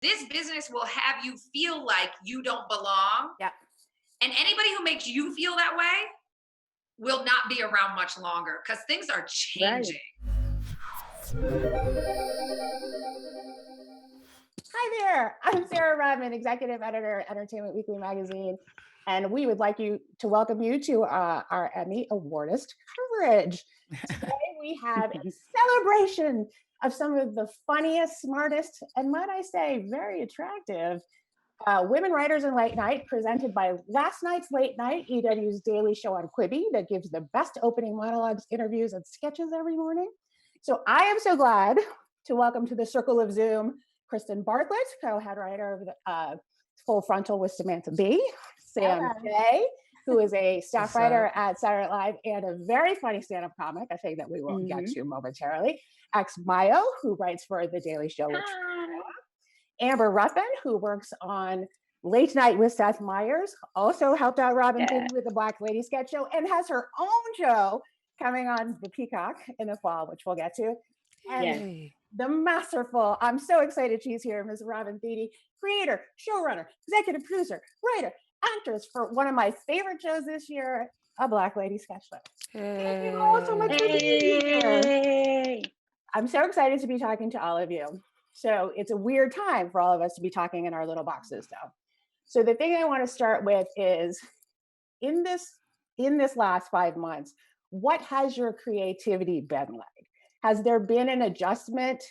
This business will have you feel like you don't belong. Yeah. And anybody who makes you feel that way will not be around much longer because things are changing. Hi there. I'm Sarah Rodman, Executive Editor at Entertainment Weekly Magazine. And we would like to welcome you to our Emmy Awardist coverage. Today we have a celebration of some of the funniest, smartest, and might I say, very attractive women writers in late night, presented by Last Night's Late Night, EW's daily show on Quibi that gives the best opening monologues, interviews, and sketches every morning. So I am so glad to welcome to the Circle of Zoom Kristen Bartlett, co-head writer of the Full Frontal with Samantha Bee, Sam J, who is a staff writer at Saturday Night Live and a very funny stand-up comic, a thing that we will get to momentarily, Mayo, who writes for The Daily Show with Amber Ruffin, who works on Late Night with Seth Meyers, also helped out Robin Thede with the Black Lady sketch show, and has her own show coming on the Peacock in the fall, which we'll get to. And the masterful, I'm so excited she's here, Ms. Robin Thede, creator, showrunner, executive producer, writer, actress for one of my favorite shows this year, A Black Lady sketch show. Thank you all so much for being here. I'm so excited to be talking to all of you. So it's a weird time for all of us to be talking in our little boxes though. So the thing I want to start with is in this last 5 months, what has your creativity been like? Has there been an adjustment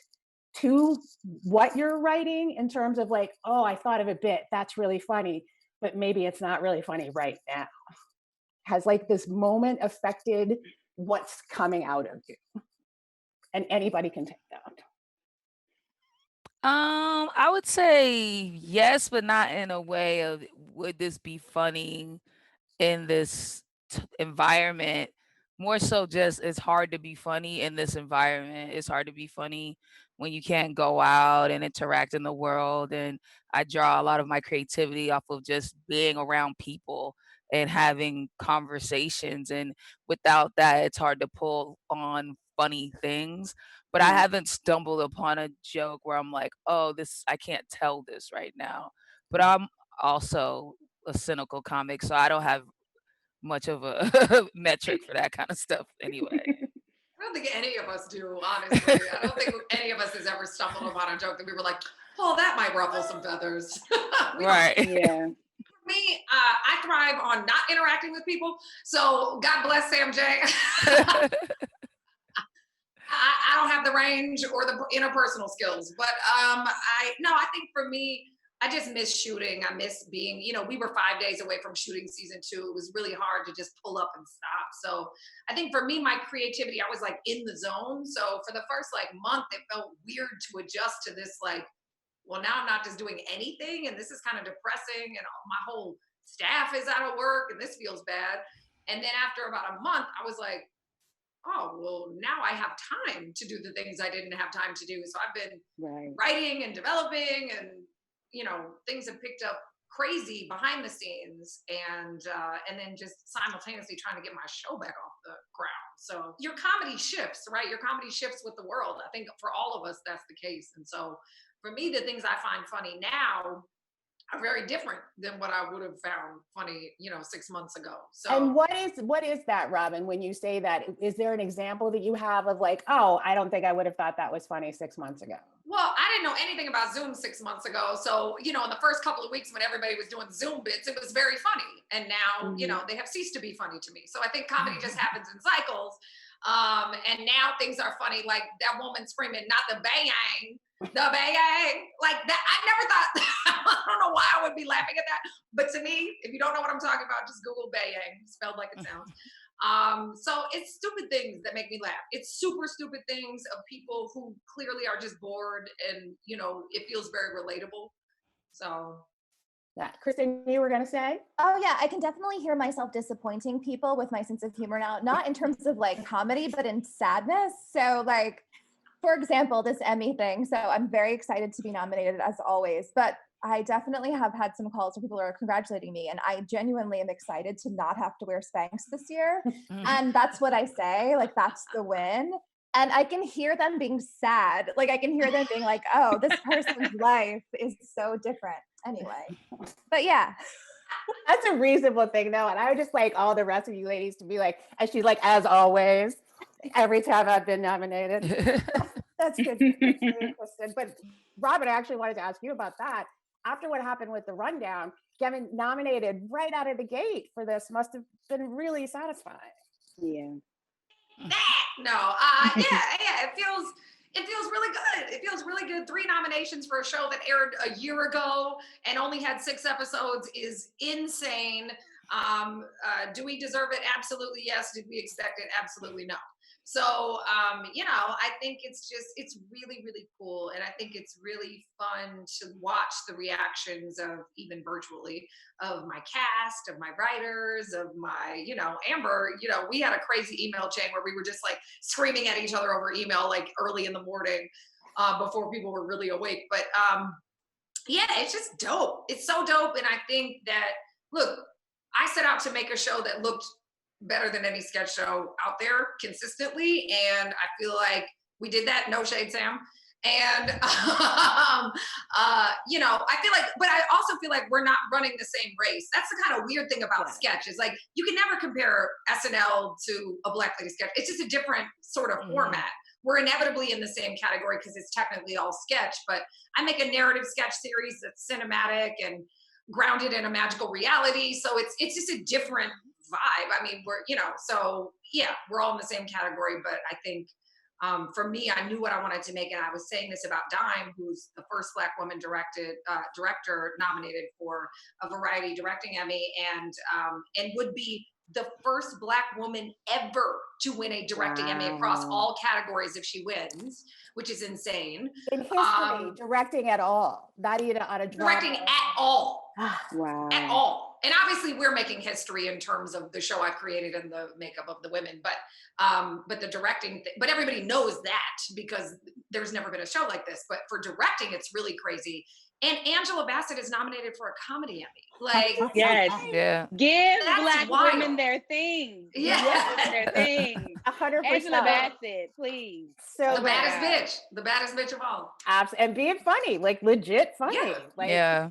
to what you're writing in terms of like, oh, I thought of a bit, that's really funny, but maybe it's not really funny right now? Has like this moment affected what's coming out of you? And anybody can take that. I would say yes, but not in a way of would this be funny in this environment. More so just it's hard to be funny in this environment. It's hard to be funny when you can't go out and interact in the world. And I draw a lot of my creativity off of just being around people and having conversations. And without that, it's hard to pull on funny things. But I haven't stumbled upon a joke where I'm like, oh, I can't tell this right now. But I'm also a cynical comic, so I don't have much of a metric for that kind of stuff anyway. I don't think any of us do, honestly. I don't think any of us has ever stumbled upon a joke that we were like, oh, that might ruffle some feathers. Right. Yeah. For me, I thrive on not interacting with people. So God bless Sam J. I don't have the range or the interpersonal skills, but I think for me, I just miss shooting. I miss being, we were 5 days away from shooting season 2. It was really hard to just pull up and stop. So I think for me, my creativity, I was like in the zone. So for the first like month, it felt weird to adjust to this, like, well, now I'm not just doing anything. And this is kind of depressing. And my whole staff is out of work and this feels bad. And then after about a month, I was like, oh, well, now I have time to do the things I didn't have time to do. So I've been writing and developing and, things have picked up crazy behind the scenes and then just simultaneously trying to get my show back off the ground. So your comedy shifts, right? Your comedy shifts with the world. I think for all of us, that's the case. And so for me, the things I find funny now are very different than what I would have found funny, 6 months ago. So, and what is that, Robin? When you say that, is there an example that you have of like, oh, I don't think I would have thought that was funny 6 months ago? Well, I didn't know anything about Zoom 6 months ago. So, in the first couple of weeks when everybody was doing Zoom bits, it was very funny. And now, they have ceased to be funny to me. So I think comedy just happens in cycles. And now things are funny, like that woman screaming, not the bang, the bang, like that. I never thought, I don't know why I would be laughing at that. But to me, if you don't know what I'm talking about, just Google bang, spelled like it sounds. So it's stupid things that make me laugh. It's super stupid things of people who clearly are just bored and, it feels very relatable. So. Yeah. Kristen, you were going to say? Oh yeah, I can definitely hear myself disappointing people with my sense of humor now, not in terms of like comedy, but in sadness. So like, for example, this Emmy thing. So I'm very excited to be nominated as always, but I definitely have had some calls where people are congratulating me, and I genuinely am excited to not have to wear Spanx this year. And that's what I say, like that's the win. And I can hear them being sad. Like I can hear them being like, oh, this person's life is so different. Anyway, but yeah. That's a reasonable thing though. And I would just like all the rest of you ladies to be like, and she's like, as always, every time I've been nominated. That's good. Kristen. But Robin, I actually wanted to ask you about that. After what happened with the rundown, getting nominated right out of the gate for this must have been really satisfying. Yeah. No, yeah, it feels really good. It feels really good. 3 nominations for a show that aired a year ago and only had 6 episodes is insane. Do we deserve it? Absolutely yes. Did we expect it? Absolutely no. So, I think it's really, really cool. And I think it's really fun to watch the reactions of, even virtually, of my cast, of my writers, of my, Amber, we had a crazy email chain where we were just like screaming at each other over email, like early in the morning before people were really awake. But yeah, it's just dope. It's so dope. And I think that, look, I set out to make a show that looked better than any sketch show out there consistently. And I feel like we did that. No shade, Sam. And, I feel like, but I also feel like we're not running the same race. That's the kind of weird thing about sketch is like, you can never compare SNL to a Black Lady sketch. It's just a different sort of format. We're inevitably in the same category because it's technically all sketch, but I make a narrative sketch series that's cinematic and grounded in a magical reality. So it's just a different vibe. I mean, so yeah, we're all in the same category, but I think for me, I knew what I wanted to make. And I was saying this about Dime, who's the first Black woman director nominated for a variety directing Emmy and would be the first Black woman ever to win a directing Emmy across all categories if she wins, which is insane. In history, directing at all, not even on a drama. Directing at all. Wow. At all. And obviously we're making history in terms of the show I've created and the makeup of the women, but the directing, but everybody knows that because there's never been a show like this, but for directing, it's really crazy. And Angela Bassett is nominated for a comedy Emmy. Like, yes, Yeah. give That's Black wild. women their things. Yeah. Give their things. 100%. Angela Bassett, please. So the baddest bitch of all. And being funny, like legit funny. Yeah. Like, Yeah.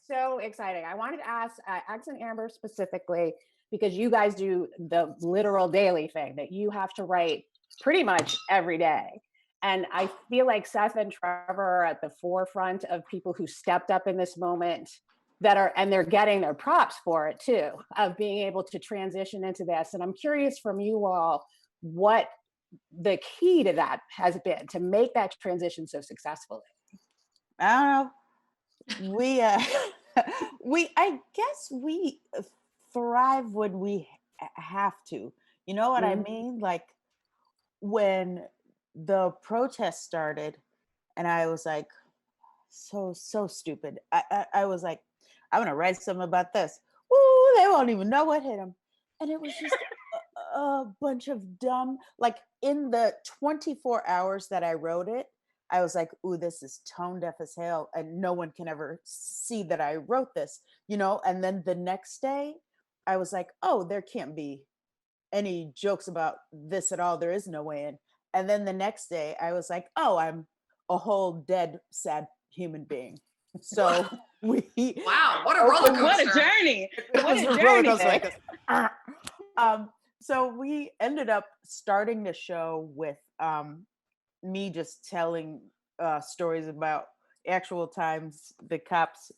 so exciting. I wanted to ask and Amber specifically, because you guys do the literal daily thing that you have to write pretty much every day. And I feel like Seth and Trevor are at the forefront of people who stepped up in this moment and they're getting their props for it too, of being able to transition into this. And I'm curious from you all, what the key to that has been to make that transition so successfully. I don't know. I guess we thrive when we have to. You know what I mean? Like when the protest started and I was like, so stupid. I was like, I'm going to write something about this. Ooh, they won't even know what hit them. And it was just a bunch of dumb, like in the 24 hours that I wrote it, I was like, ooh, this is tone deaf as hell. And no one can ever see that I wrote this, And then the next day I was like, oh, there can't be any jokes about this at all. There is no way in. And then the next day I was like, oh, I'm a whole dead, sad human being. So wow, what a roller coaster. What a journey. What a journey. So we ended up starting the show with me just telling stories about actual times the cops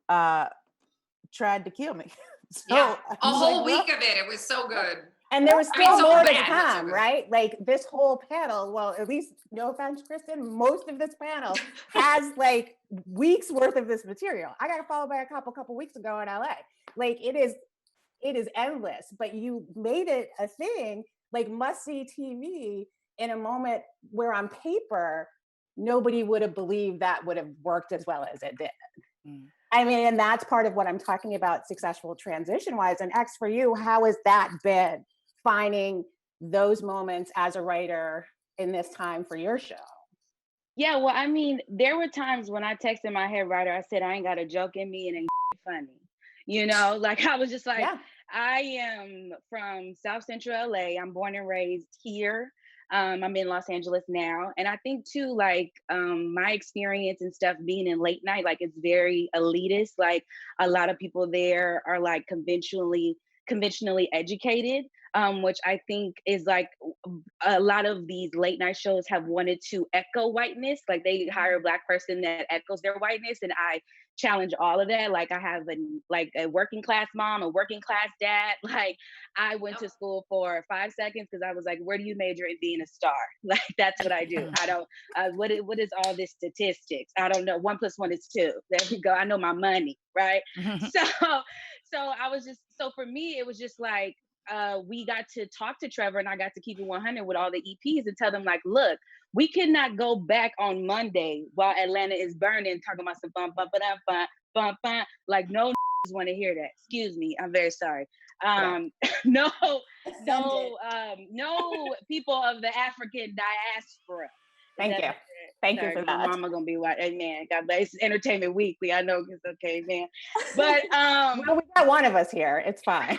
tried to kill me. So yeah, a whole week of it. It was so good. And there was still more to bad, come, right? Like this whole panel, well, at least no offense, Kristen, most of this panel has like weeks worth of this material. I got to follow back a couple weeks ago in LA. Like it is endless, but you made it a thing, like must-see TV in a moment where on paper, nobody would have believed that would have worked as well as it did. I mean, and that's part of what I'm talking about successful transition-wise. And X, for you, how has that been, finding those moments as a writer in this time for your show? Yeah, well, I mean, there were times when I texted my head writer, I said, I ain't got a joke in me and ain't funny. Like I was just like, I am from South Central LA. I'm born and raised here. I'm in Los Angeles now. And I think too, like my experience and stuff being in late night, like it's very elitist. Like a lot of people there are like conventionally educated, which I think is like a lot of these late night shows have wanted to echo whiteness. Like they hire a Black person that echoes their whiteness, and I challenge all of that. Like I have a working class mom, a working class dad. Like I went to school for 5 seconds because I was like, where do you major in being a star? Like that's what I do. I don't what is all this statistics? I don't know. 1 + 1 is 2. There we go. I know my money, right? So I was just, so for me, it was just like, we got to talk to Trevor, and I got to keep it 100 with all the EPs and tell them like, look, we cannot go back on Monday while Atlanta is burning, talking about some bum, bum, ba-dum, bum, bum, bum. Like no want to hear that. Excuse me. I'm very sorry. No people of the African diaspora. Thank you. Thank you for that. My mama gonna be white. Amen. God bless. It's Entertainment Weekly. I know it's okay, man. But well, we got one of us here. It's fine.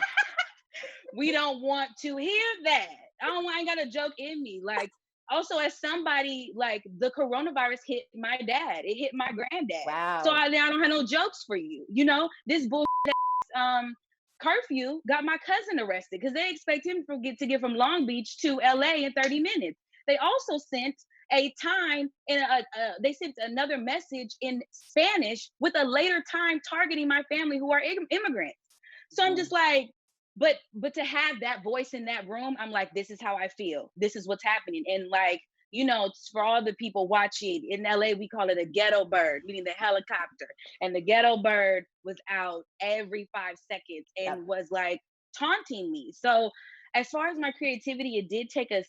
We don't want to hear that. I ain't got a joke in me. Like, also as somebody, like the coronavirus hit my dad. It hit my granddad. Wow. So I don't have no jokes for you. You know, this bull curfew got my cousin arrested because they expect him to get from Long Beach to LA in 30 minutes. They also sent a time in they sent another message in Spanish with a later time targeting my family who are immigrants. So I'm just like, but to have that voice in that room, I'm like, this is how I feel. This is what's happening. And like, you know, for all the people watching in LA, we call it a ghetto bird, meaning the helicopter. And the ghetto bird was out every 5 seconds and was like taunting me. So as far as my creativity, it did take a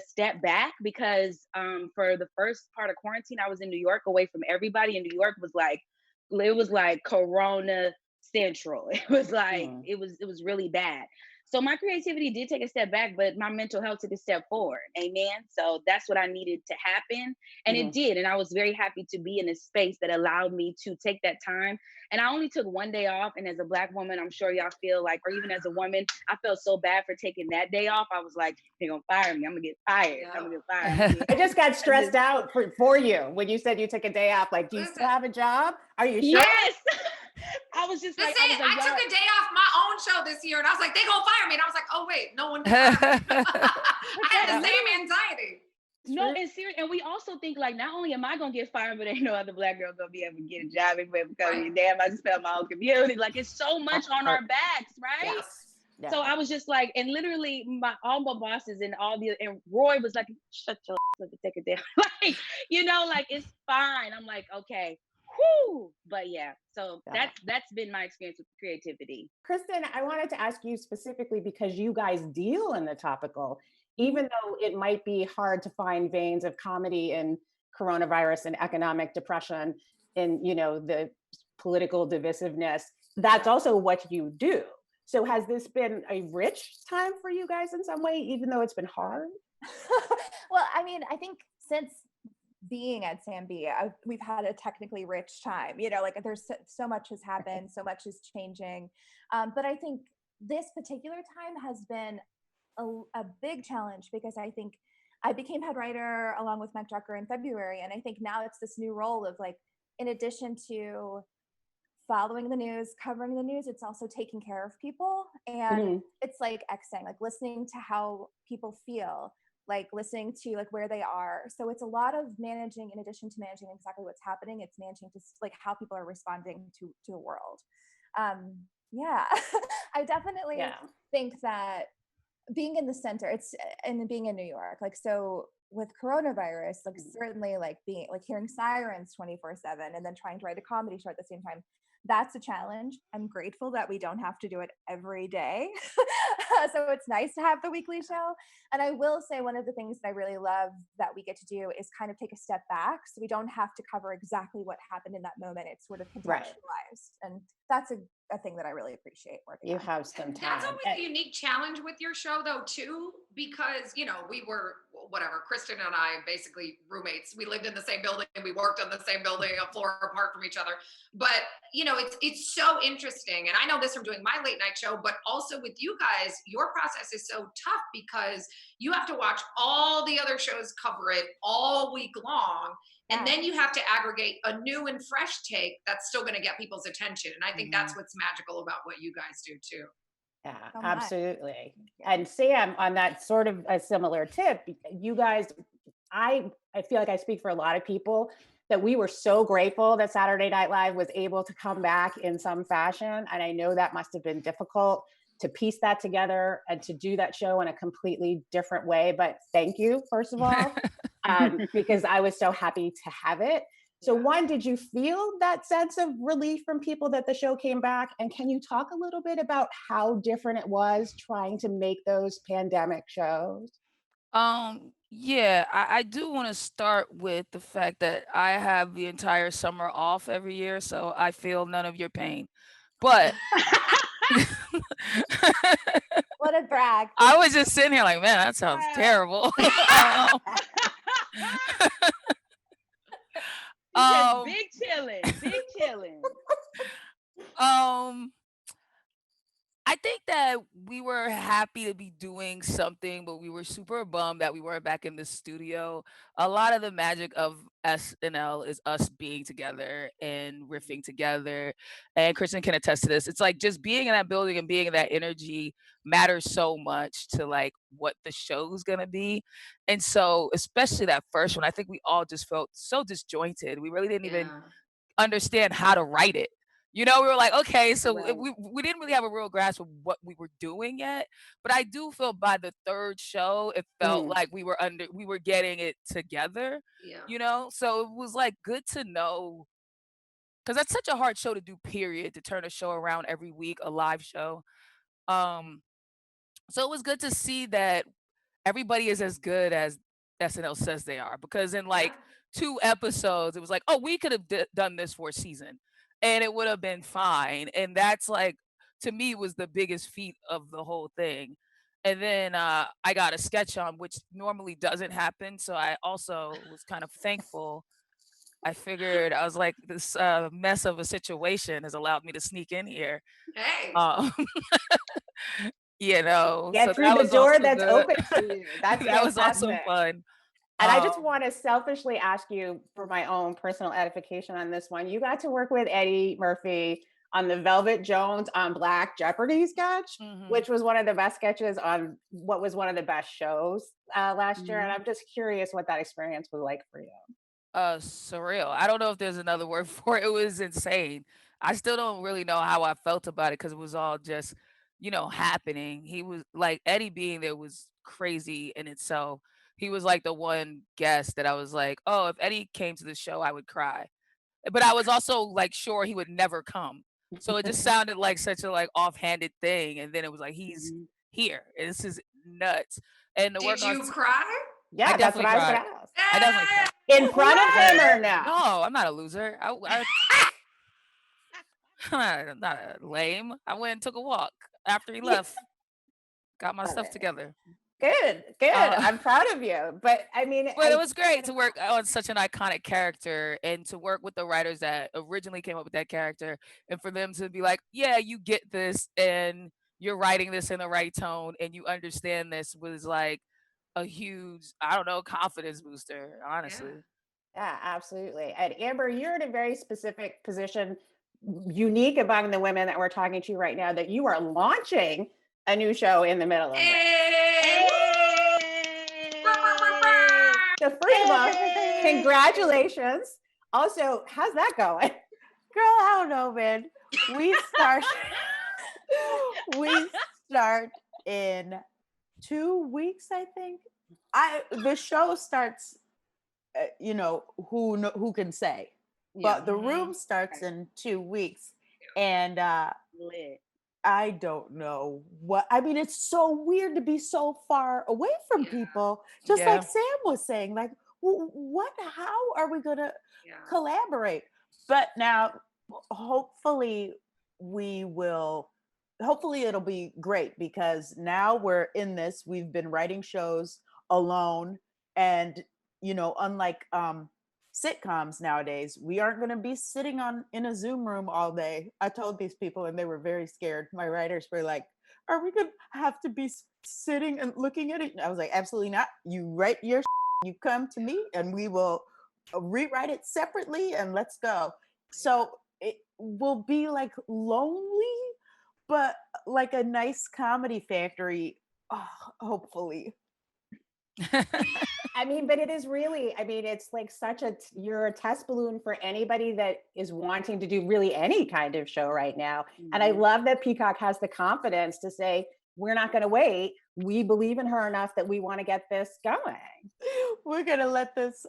step back because for the first part of quarantine, I was in New York away from everybody. And New York was like, it was like Corona Central. It was like, it was really bad. So my creativity did take a step back, but my mental health took a step forward. Amen. So that's what I needed to happen. And it did. And I was very happy to be in a space that allowed me to take that time. And I only took 1 day off. And as a Black woman, I'm sure y'all feel like, or even as a woman, I felt so bad for taking that day off. I was like, they're going to fire me. I'm going to get fired. I'm going to get fired. I just got stressed out for you when you said you took a day off. Like, do you still have a job? Are you sure? Yes. I was just like, I took a day off my own show this year, and I was like, they gonna fire me. And I was like, oh wait, no one can fire me. I had the same anxiety. No, and serious, and we also think like, not only am I gonna get fired, but ain't no other Black girl gonna be able to get a job because damn, I just felt my own community. Like it's so much on our backs, right? Yes. Yeah. So I was just like, and literally all my bosses and and Roy was like, shut your ass up and take a day. Like, you know, like it's fine. I'm like, okay. Whew. But yeah, so that's been my experience with creativity. Kristen, I wanted to ask you specifically because you guys deal in the topical, even though it might be hard to find veins of comedy in coronavirus and economic depression and, you know, the political divisiveness, that's also what you do. So has this been a rich time for you guys in some way, even though it's been hard? Well, I mean, I think since being at Sambi, we've had a technically rich time, you know, like there's so much has happened, so much is changing. But I think this particular time has been a big challenge because I think I became head writer along with Mac Drucker in February. And I think now it's this new role of like, in addition to following the news, covering the news, it's also taking care of people. And it's like Xing, like listening to how people feel, like listening to like where they are. So it's a lot of managing, in addition to managing exactly what's happening, it's managing just like how people are responding to the world. Yeah, I definitely think that being in the center, and being in New York, like, so with coronavirus, like certainly like being like hearing sirens 24/7 and then trying to write a comedy show at the same time, that's a challenge. I'm grateful that we don't have to do it every day. So it's nice to have the weekly show. And I will say one of the things that I really love that we get to do is kind of take a step back. So we don't have to cover exactly what happened in that moment. It's sort of contextualized. And that's a thing that I really appreciate working on. You have some time. That's always a unique challenge with your show though, too, because, you know, we were whatever. Kristen and I basically roommates. We lived in the same building and we worked on the same building, a floor apart from each other. But it's so interesting. And I know this from doing my late night show, but also with you guys, your process is so tough because you have to watch all the other shows cover it all week long. And then you have to aggregate a new and fresh take that's still going to get people's attention. And I think that's what's magical about what you guys do too. Yeah, So much. absolutely. And Sam, on that sort of a similar tip, you guys, I feel like I speak for a lot of people that we were so grateful that Saturday Night Live was able to come back in some fashion. And I know that must have been difficult to piece that together and to do that show in a completely different way. But thank you, first of all, because I was so happy to have it. So one, did you feel that sense of relief from people that the show came back? And can you talk a little bit about how different it was trying to make those pandemic shows? Yeah, I do want to start with the fact that I have the entire summer off every year, so I feel none of your pain. But What a brag. I was just sitting here like, man, that sounds terrible. Just big chilling. I think that we were happy to be doing something, but we were super bummed that we weren't back in the studio. A lot of the magic of SNL is us being together and riffing together. And Kristen can attest to this. It's like just being in that building and being in that energy matters so much to like what the show's gonna be. And so, especially that first one, I think we all just felt so disjointed. We really didn't even understand how to write it. We were like, okay, so we didn't really have a real grasp of what we were doing yet. But I do feel by the third show, it felt like we were getting it together. So it was like good to know, because that's such a hard show to do, period, to turn a show around every week, a live show. Um, so it was good to see that everybody is as good as SNL says they are, because in like 2 episodes, it was like, oh, we could have done this for a season and it would have been fine. And that's like, to me, was the biggest feat of the whole thing. And then I got a sketch on, which normally doesn't happen. So I also was kind of thankful. I figured, I was like, this mess of a situation has allowed me to sneak in here. Hey. Get so through that the was door also that's good. open to you. That's That was also fantastic. fun. And I just want to selfishly ask you for my own personal edification on this one. You got to work with Eddie Murphy on the Velvet Jones on Black Jeopardy sketch, which was one of the best sketches on what was one of the best shows last year. And I'm just curious what that experience was like for you. Surreal. I don't know if there's another word for it. It was insane. I still don't really know how I felt about it because it was all just, happening. He was like, Eddie being there was crazy in itself. He was like the one guest that I was like, oh, if Eddie came to the show, I would cry. But I was also like sure he would never come. So it just sounded like such a like offhanded thing. And then it was like, he's here. And this is nuts. And the Did work you on cry? Yeah, that's what I was cried. going to ask. I definitely cried. In front of him or no? No, I'm not a loser. I'm not lame. I went and took a walk after he left. Got my stuff together. Good. I'm proud of you. But I mean, But it was great to work on such an iconic character and to work with the writers that originally came up with that character, and for them to be like, yeah, you get this and you're writing this in the right tone and you understand this, was like a huge, I don't know, confidence booster, honestly. Yeah, absolutely. And Amber, you're in a very specific position, unique among the women that we're talking to right now, that you are launching a new show in the middle of it. So first of all, congratulations. Also, how's that going? Girl, I don't know, man. We start in 2 weeks, I think. The show starts, who can say? But the room starts in 2 weeks, and I don't know what. I mean, it's so weird to be so far away from people. Just like Sam was saying, like, what? How are we gonna collaborate? But now, hopefully, it'll be great, because now we're in this. We've been writing shows alone And, unlike sitcoms nowadays, we aren't going to be sitting in a Zoom room all day. I told these people and they were very scared. My writers were like, are we going to have to be sitting and looking at it? I was like, absolutely not. You write your you come to me and we will rewrite it separately and let's go. So it will be like lonely, but like a nice comedy factory, hopefully. I mean, but it is really, it's like you're a test balloon for anybody that is wanting to do really any kind of show right now. And I love that Peacock has the confidence to say, we're not going to wait. We believe in her enough that we want to get this going. We're going to let this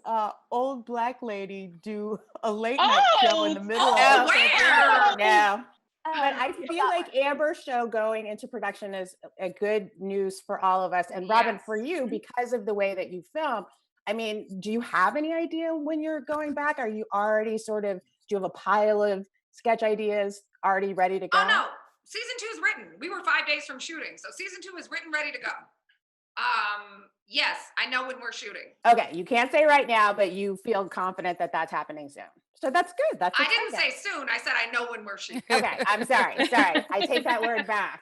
old Black lady do a late night show in the middle of where? Yeah. But I feel like Amber's show going into production is a good news for all of us. And Robin, for you, because of the way that you film, do you have any idea when you're going back? Are you already do you have a pile of sketch ideas already ready to go? Oh, no. Season 2 is written. We were 5 days from shooting. So season 2 is written, ready to go. Yes, I know when we're shooting. Okay. You can't say right now, but you feel confident that that's happening soon. So that's good. I didn't say soon. I said I know when we're shooting. Okay, I'm sorry. I take that word back.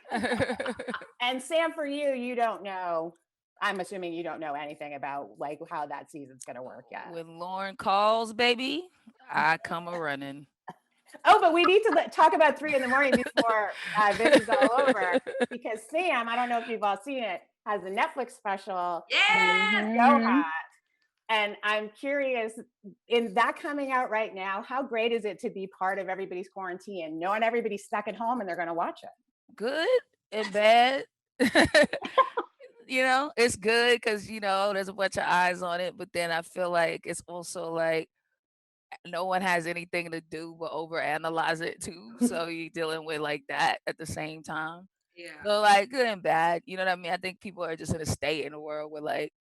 And Sam, for you, you don't know. I'm assuming you don't know anything about like how that season's going to work yet. When Lauren calls, baby, I come a running. Oh, but we need to talk about 3 in the morning before this is all over, because Sam, I don't know if you've all seen it, has a Netflix special. Yeah. So hot. And I'm curious, in that coming out right now, how great is it to be part of everybody's quarantine, knowing everybody's stuck at home and they're going to watch it? Good and bad. It's good because, there's a bunch of eyes on it. But then I feel like it's also like no one has anything to do but overanalyze it too. So you're dealing with like that at the same time. Yeah. So like good and bad. You know what I mean? I think people are just in a state in the world where like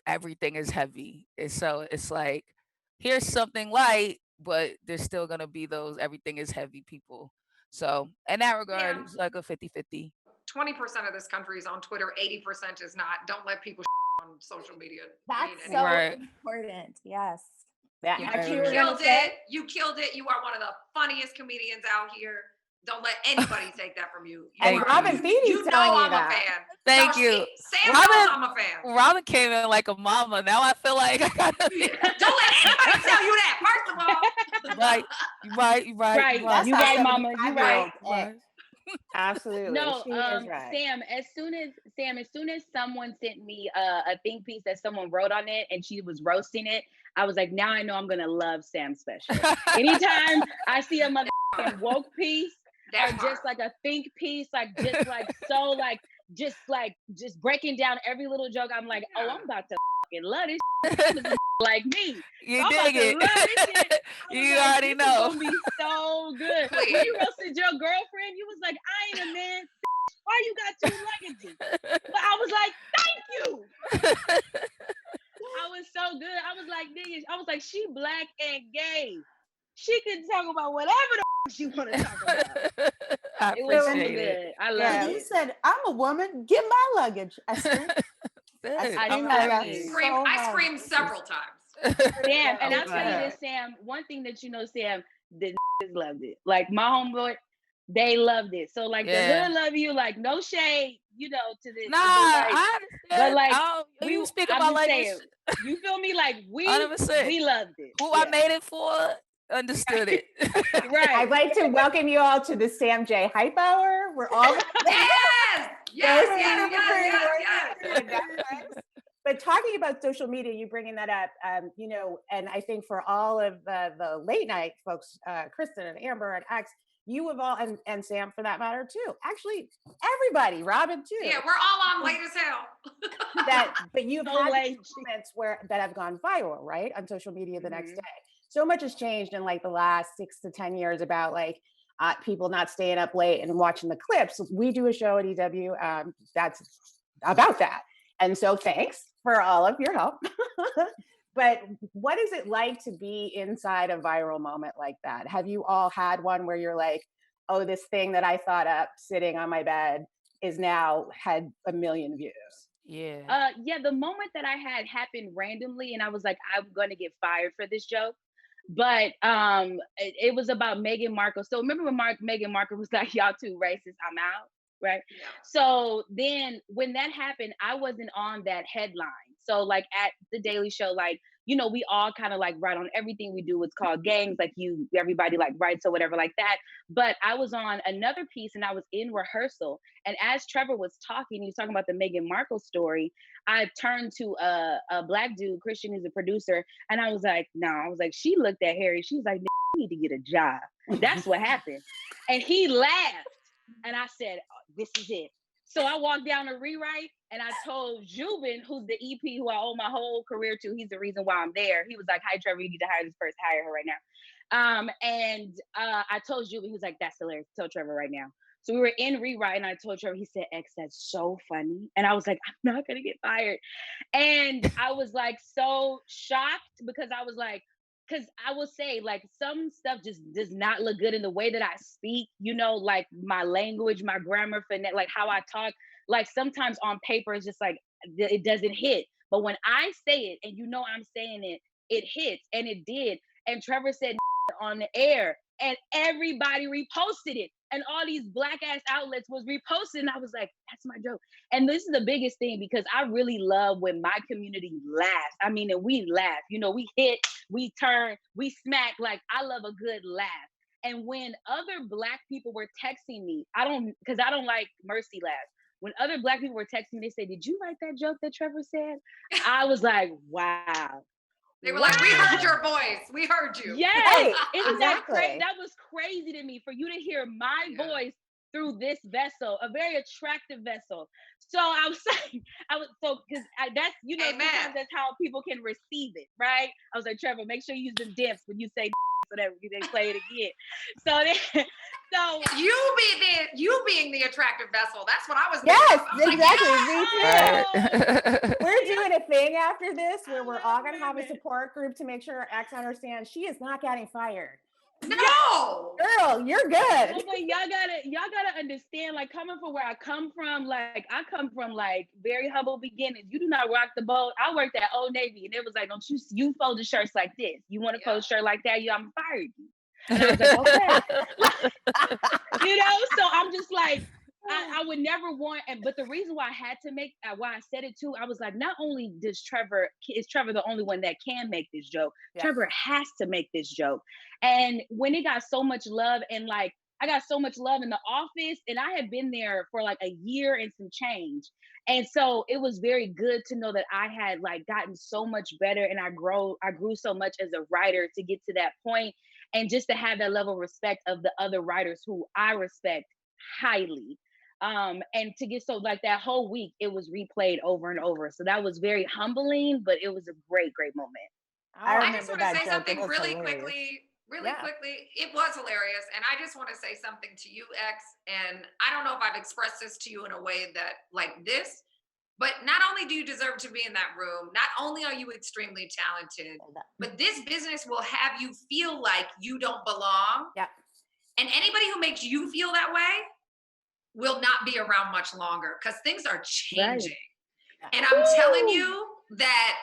everything is heavy. And so it's like, here's something light, but there's still going to be those everything is heavy people. So in that regard, it's like a 50-50. 20% of this country is on Twitter. 80% is not. Don't let people on social media. That's so important. Yes. Yeah. You killed it. You killed it. You are one of the funniest comedians out here. Don't let anybody take that from you. And Robin Thede's telling you I'm that. a fan. Thank you. Sam knows I'm a fan. Robin came in like a mama. Now I feel like I gotta Don't let anybody tell you that. First of all. Right. You right, mama. You right. Absolutely. No, she is right. Sam, as soon as someone sent me a think piece that someone wrote on it and she was roasting it, I was like, now I know I'm gonna love Sam's special. Anytime I see a motherfucking woke piece or just like a think piece, like just like so like just breaking down every little joke, I'm like, oh, I'm about to fucking love this like me. You so dig it. You like, already know. It's gonna be so good. When you roasted your girlfriend, you was like, I ain't a man. Why you got 2 luggages? But I was like, thank you. I was so good. I was like, nigga, I was like, she black and gay. She could talk about whatever the she want to talk about. It was so good. I love it. He said, I'm a woman. Get my luggage. I said, I screamed several times. Sam, and I'll tell you this, Sam, one thing that Sam, the loved it. Like my homeboy, they loved it. So like the hood love you, like no shade, to this. Nah, I understand. But like we speak about like saying, you feel me? Like we 100%. We loved it. Who I made it for understood it. Right. I'd like to welcome you all to the Sam J Hype Hour. We're all yes. But talking about social media, you bringing that up, and I think for all of the late night folks, Kristen and Amber and X, you have all, and Sam for that matter too. Actually, everybody, Robin too. Yeah, we're all on late as hell. But you've had moments that have gone viral, right, on social media the next day. So much has changed in like the last 6 to 10 years about like people not staying up late and watching the clips. We do a show at EW that's about that. And so thanks for all of your help. But what is it like to be inside a viral moment like that? Have you all had one where you're like, oh, this thing that I thought up sitting on my bed is now had 1 million views? Yeah. Yeah, the moment that I had happened randomly, and I was like, I'm gonna get fired for this joke. But it was about Meghan Markle. So remember when Meghan Markle was like, "Y'all too racist, I'm out," right? Yeah. So then when that happened, I wasn't on that headline. So like at the Daily Show, like we all kind of like write on everything we do. It's called gangs, like everybody like writes or whatever like that. But I was on another piece and I was in rehearsal. And as Trevor was talking, he was talking about the Meghan Markle story. I turned to a black dude, Christian, who's a producer, and I was like, no, I was like, she looked at Harry. She was like, you need to get a job. That's what happened. And he laughed. And I said, oh, this is it. So I walked down to rewrite and I told Jubin, who's the EP who I owe my whole career to, he's the reason why I'm there. He was like, hi, Trevor, you need to hire this person, hire her right now. I told Jubin, he was like, that's hilarious. Tell Trevor right now. So we were in rewrite and I told Trevor, he said, X, that's so funny. And I was like, I'm not going to get fired. And I was like so shocked because I was like, because I will say like some stuff just does not look good in the way that I speak, like my language, my grammar, like how I talk, like sometimes on paper it's just like, it doesn't hit. But when I say it and I'm saying it, it hits, and it did. And Trevor said on the air and everybody reposted it. And all these black ass outlets was reposted. And I was like, that's my joke. And this is the biggest thing because I really love when my community laughs. I mean, and we laugh, we hit, we turn, we smack. Like I love a good laugh. And when other black people were texting me, because I don't like mercy laughs. When other black people were texting me, they say, did you write that joke that Trevor said? I was like, wow. They were like, we heard your voice. We heard you. Yes. Right, Isn't that exactly. crazy? That was crazy to me for you to hear my voice through this vessel, a very attractive vessel. So I was saying, because that's, sometimes that's how people can receive it, right? I was like, Trevor, make sure you use the dips when you say so that they play it again. So you being the attractive vessel. That's what I was. Yes, thinking. exactly. Me too. Right. We're doing a thing after this where we're all going to have a support group to make sure X understands she is not getting fired. No, girl, you're good. No, but y'all gotta understand, like coming from where I come from, like I come from like very humble beginnings. You do not rock the boat. I worked at Old Navy and it was like, don't you fold the shirts like this. You want to fold a shirt like that, I'm fired you. And I was like, okay. So I'm just like, I would never want, but the reason why I had to why I said it too, I was like, not only is Trevor the only one that can make this joke, Trevor has to make this joke. And when it got so much love, and like, I got so much love in the office, and I had been there for like a year and some change. And so it was very good to know that I had like gotten so much better, and I grew so much as a writer to get to that point, and just to have that level of respect of the other writers who I respect highly. And to get so like that whole week, it was replayed over and over. So that was very humbling, but it was a great, great moment. I just want to say something really quickly. It was hilarious. And I just want to say something to you, X. And I don't know if I've expressed this to you in a way that like this, but not only do you deserve to be in that room, not only are you extremely talented, but this business will have you feel like you don't belong. Yeah. And anybody who makes you feel that way will not be around much longer because things are changing. Right. And I'm telling you that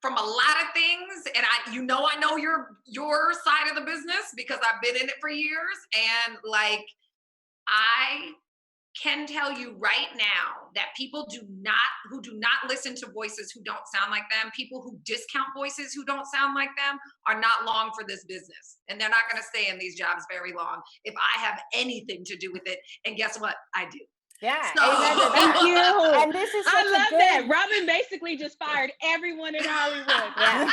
from a lot of things, and I know your side of the business because I've been in it for years, and like I can tell you right now that people who do not listen to voices who don't sound like them, people who discount voices who don't sound like them, are not long for this business. And they're not going to stay in these jobs very long if I have anything to do with it. And guess what? I do. Yeah. So, thank you. And this is I love that. Robin basically just fired everyone in Hollywood. Yeah.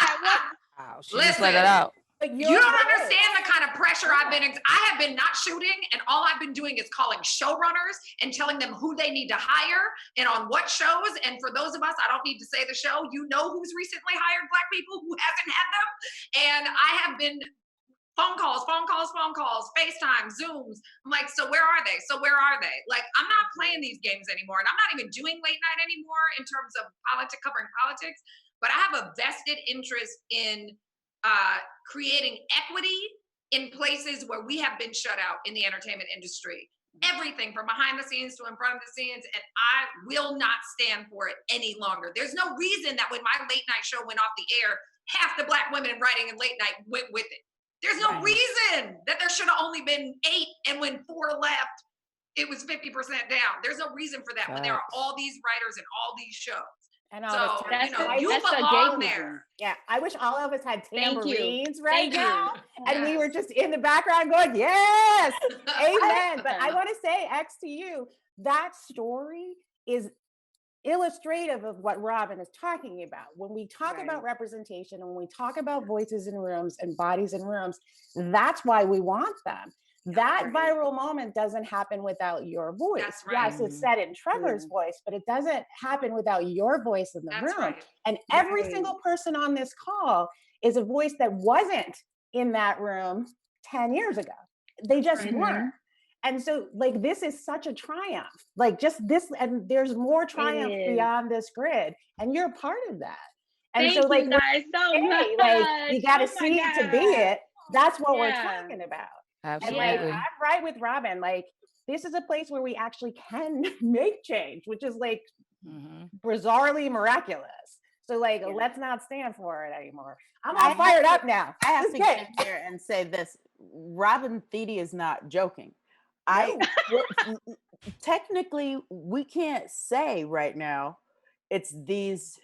Wow, she just let it out. You don't understand the kind of pressure I have been not shooting, and all I've been doing is calling showrunners and telling them who they need to hire and on what shows. And for those of us, I don't need to say the show, who's recently hired Black people who hasn't had them. And I have been phone calls, FaceTime, Zooms. I'm like, so where are they? Like, I'm not playing these games anymore. And I'm not even doing late night anymore in terms of covering politics, but I have a vested interest in creating equity in places where we have been shut out in the entertainment industry. everything from behind the scenes to in front of the scenes, and I will not stand for it any longer. There's no reason that when my late night show went off the air, half the Black women writing in late night went with it. There's no reason that there should have only been 8, and when 4 left, it was 50% down. There's no reason for that when there are all these writers and all these shows. And all So, this you that's the belong gatekeeping. there. Yeah, I wish all of us had Thank you. tambourines right Thank you. now, and we Yes. were just in the background going, "Yes, amen." But I want to say, X to you, that story is illustrative of what Robin is talking about. When we talk about representation and when we talk about voices in rooms and bodies in rooms, that's why we want them. That viral moment doesn't happen without your voice. That's right. Yes, it's said in Trevor's voice, but it doesn't happen without your voice in the That's room. right. And every single person on this call is a voice that wasn't in that room 10 years ago. They just weren't. And so, like, this is such a triumph. Like, just this, and there's more triumph beyond this grid, and you're a part of that. And Thank so, like, you guys so much. like, you got to Oh my see it to be God. it. That's what we're Yeah. talking about. Absolutely. And like, I'm right with Robin. Like, this is a place where we actually can make change, which is like bizarrely miraculous. So like, let's not stand for it anymore. I'm all fired up now. I have It's to good. get in here and say this. Robin Thede is not joking. Technically, we can't say right now it's these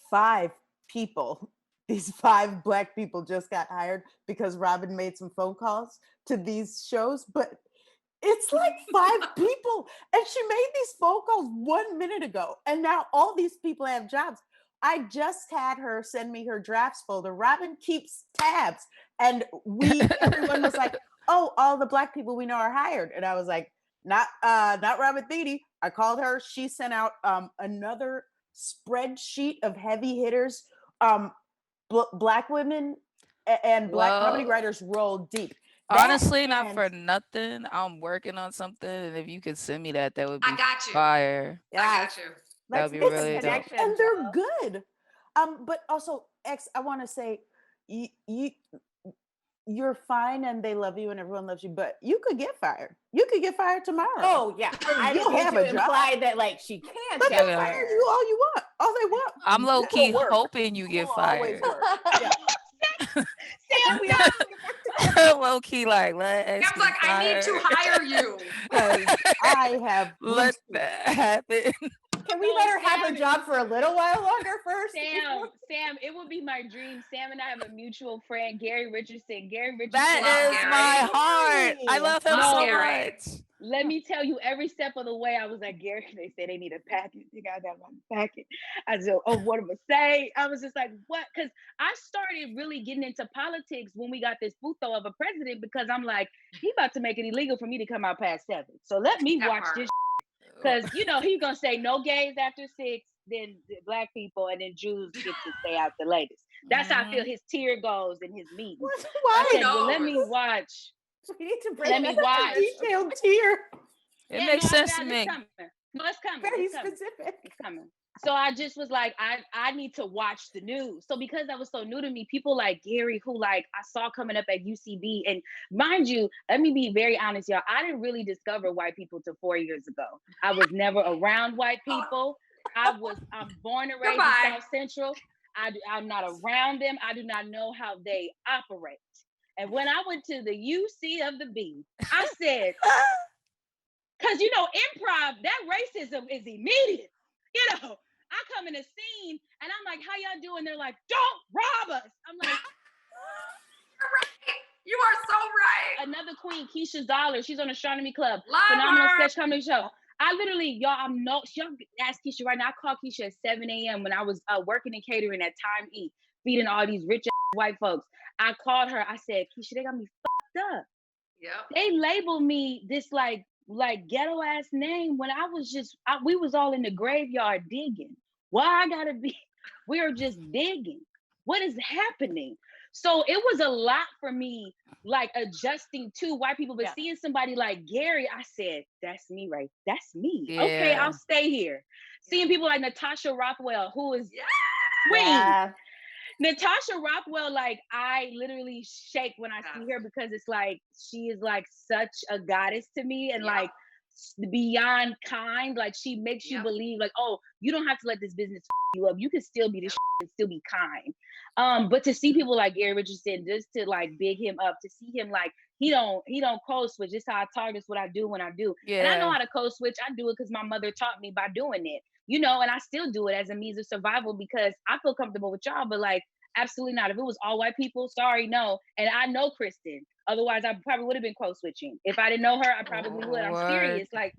5 people. These 5 Black people just got hired because Robin made some phone calls to these shows, but it's like 5 people, and she made these phone calls 1 minute ago, and now all these people have jobs. I just had her send me her drafts folder. Robin keeps tabs, and everyone was like, "Oh, all the Black people we know are hired," and I was like, "Not Robin Thede." I called her. She sent out another spreadsheet of heavy hitters. Black women and Black comedy writers roll deep. Honestly, not for nothing. I'm working on something, and if you could send me that, that would be fire. I got you. That would be really dope. And they're good. But also, X, I want to say, you're fine, and they love you, and everyone loves you. But you could get fired. You could get fired tomorrow. Oh yeah, I You'll don't have have a job. imply that like she can't But get they'll fire fired. you all you want. All they want. I'm low key work. hoping you get fired. Low key, like, I was like, I need to hire you. I have let that happen. Can we let her have her job for a little while longer first? Sam, it would be my dream. Sam and I have a mutual friend, Gary Richardson. That is my heart. I love him so much. Let me tell you, every step of the way, I was like, Gary, they said they need a packet. You got that one packet. I said, oh, what am I say? I was just like, what? Because I started really getting into politics when we got this puto of a president, because I'm like, he about to make it illegal for me to come out past 7. So let me watch this. Because, you know, he's going to say no gays after 6, then Black people, and then Jews get to stay out the latest. That's how I feel his tear goes in his meeting. I said, well, let me watch. We need to bring Let me watch. detailed tier. It makes sense to me. No, it's coming. Very It's coming. specific. It's coming. So I just was like, I need to watch the news. So because that was so new to me, people like Gary, who like I saw coming up at UCB, and mind you, let me be very honest, y'all. I didn't really discover white people till 4 years ago. I was never around white people. I'm born and raised in South Central. I'm not around them. I do not know how they operate. And when I went to the UC of the B, I said, because you know, improv, that racism is immediate. You know, I come in a scene and I'm like, how y'all doing? They're like, don't rob us. I'm like, you're right. You are so right. Another queen, Keisha Dollar. She's on Astronomy Club. Love Phenomenal her. sketch comedy show. I literally, y'all, y'all ask Keisha right now. I called Keisha at 7 a.m. when I was working in catering at Time E, feeding all these rich white folks. I called her. I said, Keisha, they got me fucked up. Yep. They labeled me this like ghetto ass name when I was just, we was all in the graveyard digging. Why I gotta be, we were just digging. What is happening? So it was a lot for me, like adjusting to white people, but seeing somebody like Gary, I said, that's me, right? That's me. Yeah. Okay, I'll stay here. Seeing people like Natasha Rothwell, who is queen. Yeah. Natasha Rothwell, like I literally shake when I see her because it's like she is like such a goddess to me and like beyond kind. Like she makes you believe like, oh, you don't have to let this business you up. You can still be this and still be kind. But to see people like Gary Richardson, just to like big him up, to see him like he don't code switch. Just how I talk, is what I do when I do. And I know how to code switch. I do it because my mother taught me by doing it. You know, and I still do it as a means of survival because I feel comfortable with y'all, but like, absolutely not. If it was all white people, sorry, no. And I know Kristen. Otherwise, I probably would have been code switching. If I didn't know her, I probably would. I'm serious. Like,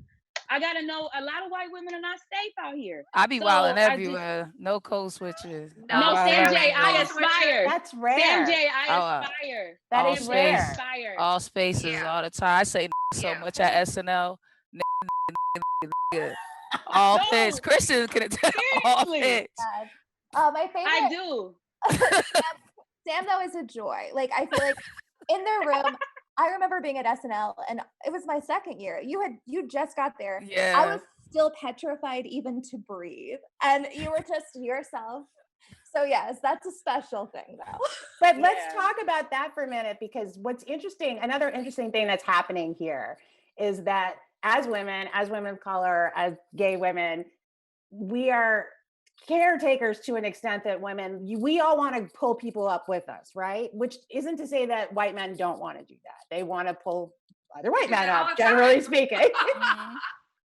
I gotta know a lot of white women are not safe out here. I be wilding everywhere. No code switches. No, Sam J, I aspire. That's rare. Sam J, I aspire. That is rare. All spaces, all the time. I say so much at SNL. All fits. Kristen can attest all fits. My favorite. I do. Sam though is a joy. Like I feel like in their room. I remember being at SNL, and it was my second year. You just got there. Yeah. I was still petrified even to breathe, and you were just yourself. So yes, that's a special thing though. But let's talk about that for a minute, because what's interesting, another interesting thing that's happening here is that as women of color, as gay women, we are caretakers to an extent that we all want to pull people up with us, right? Which isn't to say that white men don't want to do that. They want to pull other white men up, generally speaking.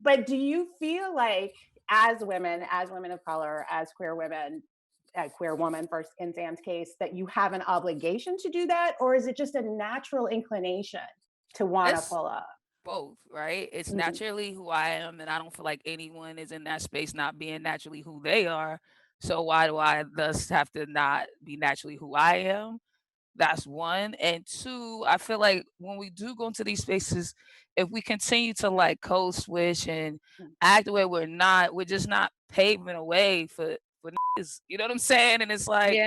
But do you feel like as women of color, as queer women, a queer woman first in Sam's case, that you have an obligation to do that? Or is it just a natural inclination to want to pull up? Both, right? It's naturally who I am, and I don't feel like anyone is in that space not being naturally who they are. So why do I thus have to not be naturally who I am? That's one. And two, I feel like when we do go into these spaces, if we continue to like code switch and act the way we're just not paving a way for niggas, you know what I'm saying? And it's like,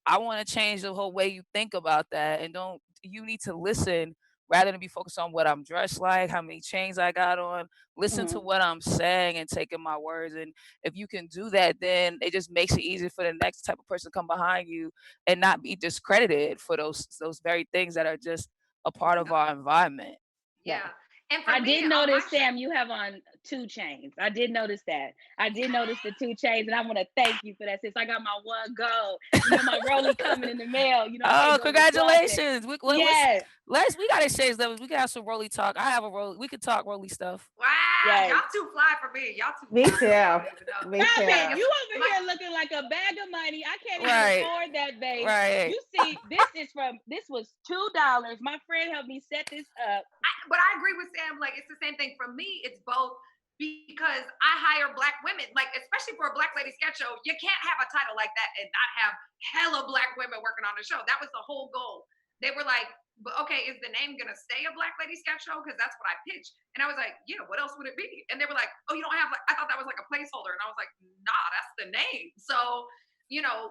I want to change the whole way you think about that. And you need to listen rather than be focused on what I'm dressed like, how many chains I got on. Listen to what I'm saying and taking my words. And if you can do that, then it just makes it easier for the next type of person to come behind you and not be discredited for those very things that are just a part of our environment. Yeah. And I did notice, Sam, you have on 2 chains. I did notice that. I did notice the 2 chains, and I want to thank you for that. Since I got my one gold, my rollie coming in the mail. Oh, congratulations! We gotta exchange levels. We can have some rollie talk. I have a rollie. We could talk rollie stuff. Wow, y'all too fly for me. Y'all too. Me too. Me too. Babe, you over here looking like a bag of money. I can't even afford that, babe. Right. You see, this was $2. My friend helped me set this up. But I agree with Sam. Like, it's the same thing for me. It's both, because I hire Black women, like, especially for a Black lady sketch show. You can't have a title like that and not have hella Black women working on the show. That was the whole goal. They were like, okay, is the name gonna stay a Black lady sketch show? Because that's what I pitched. And I was like, yeah, what else would it be? And they were like, oh, you don't have, like, I thought that was like a placeholder. And I was like, nah, that's the name. So,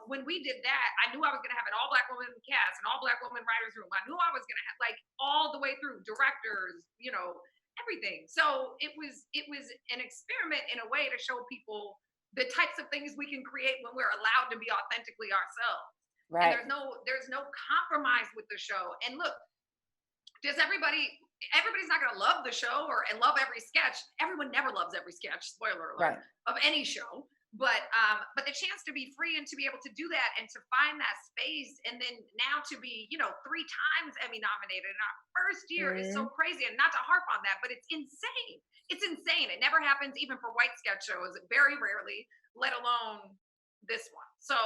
when we did that, I knew I was going to have an all Black woman cast, an all Black woman writer's room. I knew I was going to have, like, all the way through directors, everything. So it was an experiment in a way to show people the types of things we can create when we're allowed to be authentically ourselves. Right. And there's no compromise with the show. And look, everybody's not going to love the show and love every sketch. Everyone never loves every sketch, spoiler alert, of any show. But the chance to be free and to be able to do that and to find that space, and then now to be 3 times Emmy nominated in our first year is so crazy. And not to harp on that, but it's insane. It's insane. It never happens even for white sketch shows, very rarely, let alone this one. So,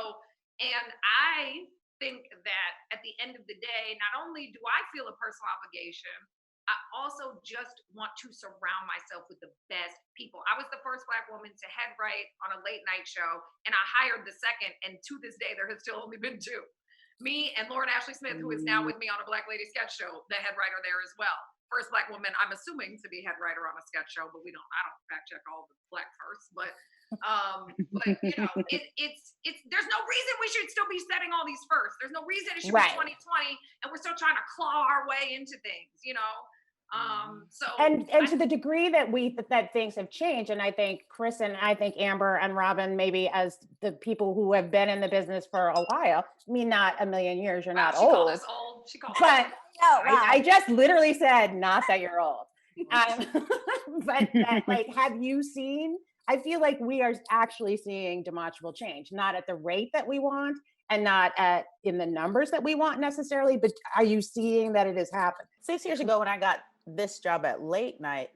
and I think that at the end of the day, not only do I feel a personal obligation, I also just want to surround myself with the best people. I was the first Black woman to head write on a late night show, and I hired the second. And to this day, there has still only been 2. Me and Lauren Ashley Smith, who is now with me on a Black lady sketch show, the head writer there as well. First Black woman, I'm assuming, to be head writer on a sketch show, but I don't fact check all the Black firsts. But there's no reason we should still be setting all these firsts. There's no reason it should be 2020 and we're still trying to claw our way into things, And to the degree that that things have changed, and I think Chris and I think Amber and Robin, maybe as the people who have been in the business for a while, I mean, not a million years, you're not she old. called us old. She called But Oh, wow. I just literally said, not that you're old. But that, like, have you seen? I feel like we are actually seeing demonstrable change, not at the rate that we want, and not in the numbers that we want necessarily. But are you seeing that it has happened? 6 years ago, when I got this job at late night,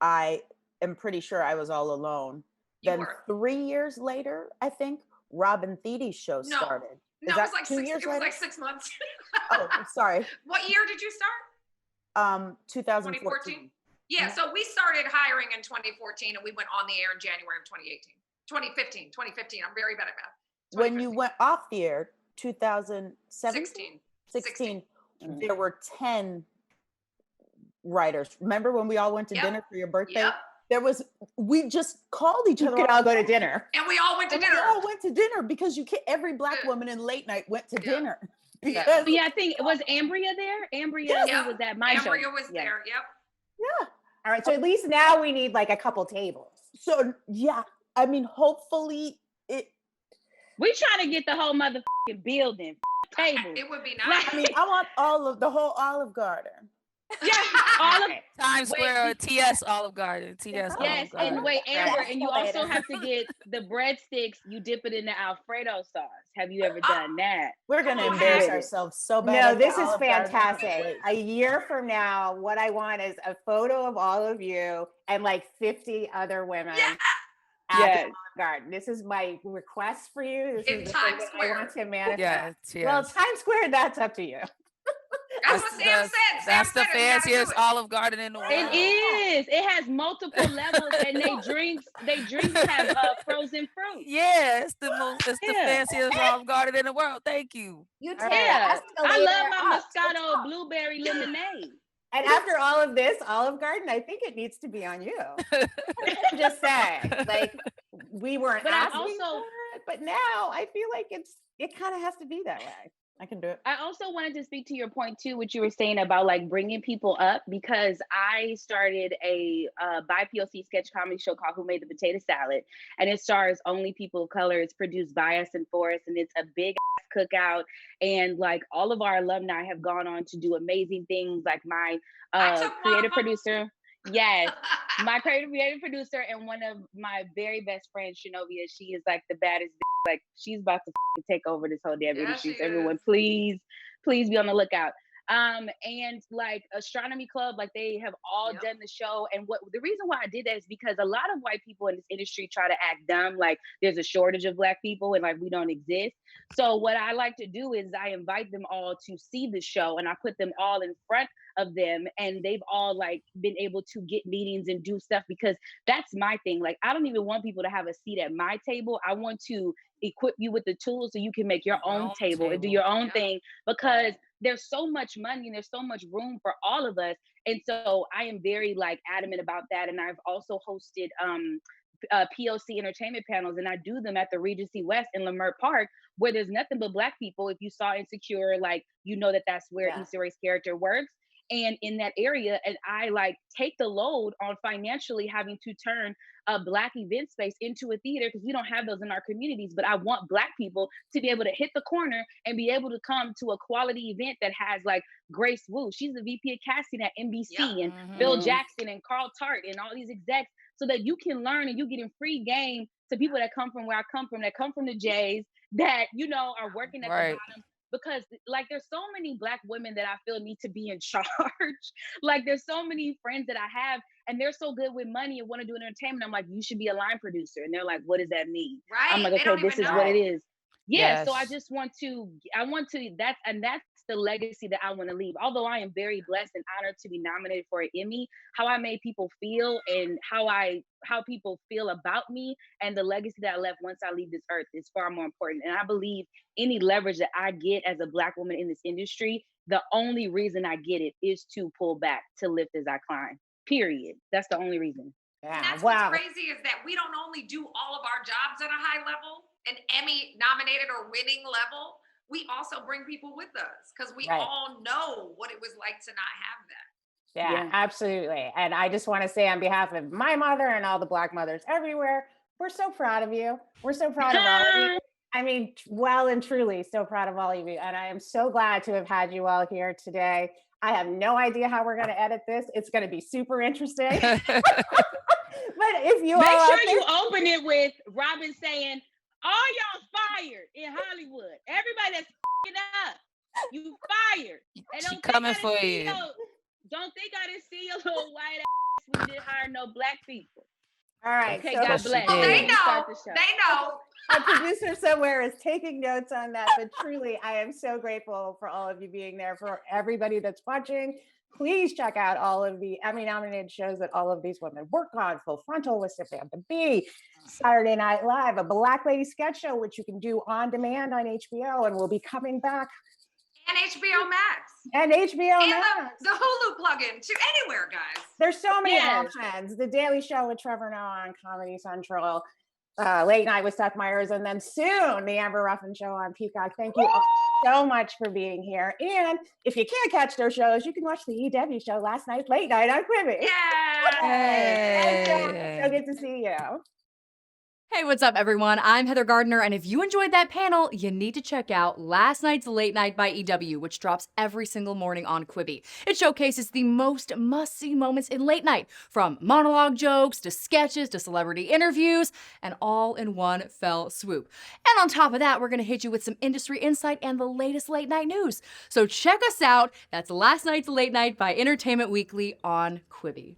I am pretty sure I was all alone. Then 3 years later, I think Robin Thede's show started. No, it was like 2 years later. It was like 6 months. Oh, sorry. What year did you start? 2014. Yeah, so we started hiring in 2014 and we went on the air in January of 2015. I'm very bad at math. When you went off the air, 2017? 16, there were 10 writers. Remember when we all went to dinner for your birthday? Yep. We just called each other. We could all go to dinner. And we all went to dinner. We all went to dinner because every Black woman in late night went to dinner. Yeah, I think, was Ambria there? Ambria was at my show. Ambria was there, Yeah. All right, so at least now we need like a couple tables. So yeah, I mean, hopefully we trying to get the whole motherfucking building table. It would be nice. I mean, I want the whole Olive Garden. Yeah, all of Times Square, TS Olive Garden, Yes, Olive Garden. and wait, Amber, and you also have to get the breadsticks. You dip it in the Alfredo sauce. Have you ever done that? We're gonna embarrass ourselves so bad. No, this is fantastic. A year from now, what I want is a photo of all of you and like 50 other women at the Olive Garden. This is my request for you. This is the thing that I want to manifest. Well, Times Square, that's up to you. That's what Sam said. That's the fanciest Olive Garden in the world. It is. It has multiple levels, and they drinks have frozen fruit. Yeah, it's the fanciest Olive Garden in the world. Thank you. You I love my Moscato blueberry lemonade. And after all of this, Olive Garden, I think it needs to be on you. I'm just saying, like, we weren't asking for it, but now I feel like it kind of has to be that way. I can do it. I also wanted to speak to your point too, what you were saying about like bringing people up, because I started a BIPOC sketch comedy show called Who Made the Potato Salad, and it stars only people of color. It's produced by us and for us, and it's a big ass cookout. And like all of our alumni have gone on to do amazing things. Like my creative producer. Yes, my creative producer and one of my very best friends, Shinovia, she is like the baddest bitch. Like she's about to take over this whole damn industry. So everyone, please be on the lookout. And like Astronomy Club, like they have all done the show. And the reason why I did that is because a lot of white people in this industry try to act dumb, like there's a shortage of Black people and like we don't exist. So what I like to do is I invite them all to see the show, and I put them all in front of them, and they've all like been able to get meetings and do stuff, because that's my thing. Like I don't even want people to have a seat at my table. I want to equip you with the tools so you can make your own table and do your own thing, because there's so much money and there's so much room for all of us. And so I am very like adamant about that. And I've also hosted POC entertainment panels, and I do them at the Regency West in Leimert Park, where there's nothing but Black people. If you saw Insecure, like, you know that's where Issa Rae's character works. And in that area, and I like take the load on financially having to turn a Black event space into a theater, because we don't have those in our communities. But I want Black people to be able to hit the corner and be able to come to a quality event that has like Grace Wu. She's the VP of casting at NBC, and Bill Jackson and Carl Tart and all these execs, so that you can learn and you get in free game to people that come from where I come from, that come from the J's, that, you know, are working at the bottom. Because like there's so many Black women that I feel need to be in charge. Like there's so many friends that I have, and they're so good with money and want to do entertainment. I'm like, you should be a line producer. And they're like, what does that mean? Right. I'm like, okay, this is what it is. Yeah. Yes. So I want to, that's the legacy that I want to leave. Although I am very blessed and honored to be nominated for an Emmy, how I made people feel and how people feel about me and the legacy that I left once I leave this earth is far more important. And I believe any leverage that I get as a Black woman in this industry, the only reason I get it is to pull back, to lift as I climb. Period. That's the only reason. Yeah. And that's what's crazy, is that we don't only do all of our jobs at a high level, an Emmy nominated or winning level, we also bring people with us, because we all know what it was like to not have that. Yeah, Yeah. absolutely. And I just want to say on behalf of my mother and all the Black mothers everywhere, we're so proud of you. We're so proud of all of you. I mean, well and truly so proud of all of you. And I am so glad to have had you all here today. I have no idea how we're going to edit this. It's going to be super interesting. But if you Make all sure out there- you open it with Robin saying, "All y'all fired in Hollywood. Everybody that's f***ing up, you fired." And She don't think coming I didn't for see you. don't think I didn't see your little white ass. We didn't hire no black people. All right. Okay, so God Yes, she bless. Oh, they did. know. Start the show. They know. a producer somewhere is taking notes on that. But truly, I am so grateful for all of you being there, for everybody that's watching. Please check out all of the Emmy-nominated shows that all of these women work on. Full Frontal with Samantha Bee, Saturday Night Live, a Black Lady sketch show, which you can do on demand on HBO, and will be coming back. And HBO Max. And HBO And Max. the Hulu plugin to anywhere, guys. There's so many Yes. options. The Daily Show with Trevor Noah on Comedy Central, Late Night with Seth Meyers, and then soon the Amber Ruffin Show on Peacock. Thank you all so much for being here. And if you can't catch their shows, you can watch the EW show Last Night Late Night on Quibi. Yeah. So good to see you. Hey, what's up, everyone? I'm Heather Gardner, and if you enjoyed that panel, you need to check out Last Night's Late Night by EW, which drops every single morning on Quibi. It showcases the most must-see moments in late night, from monologue jokes to sketches to celebrity interviews, and all in one fell swoop. And on top of that, we're going to hit you with some industry insight and the latest late night news. So check us out. That's Last Night's Late Night by Entertainment Weekly on Quibi.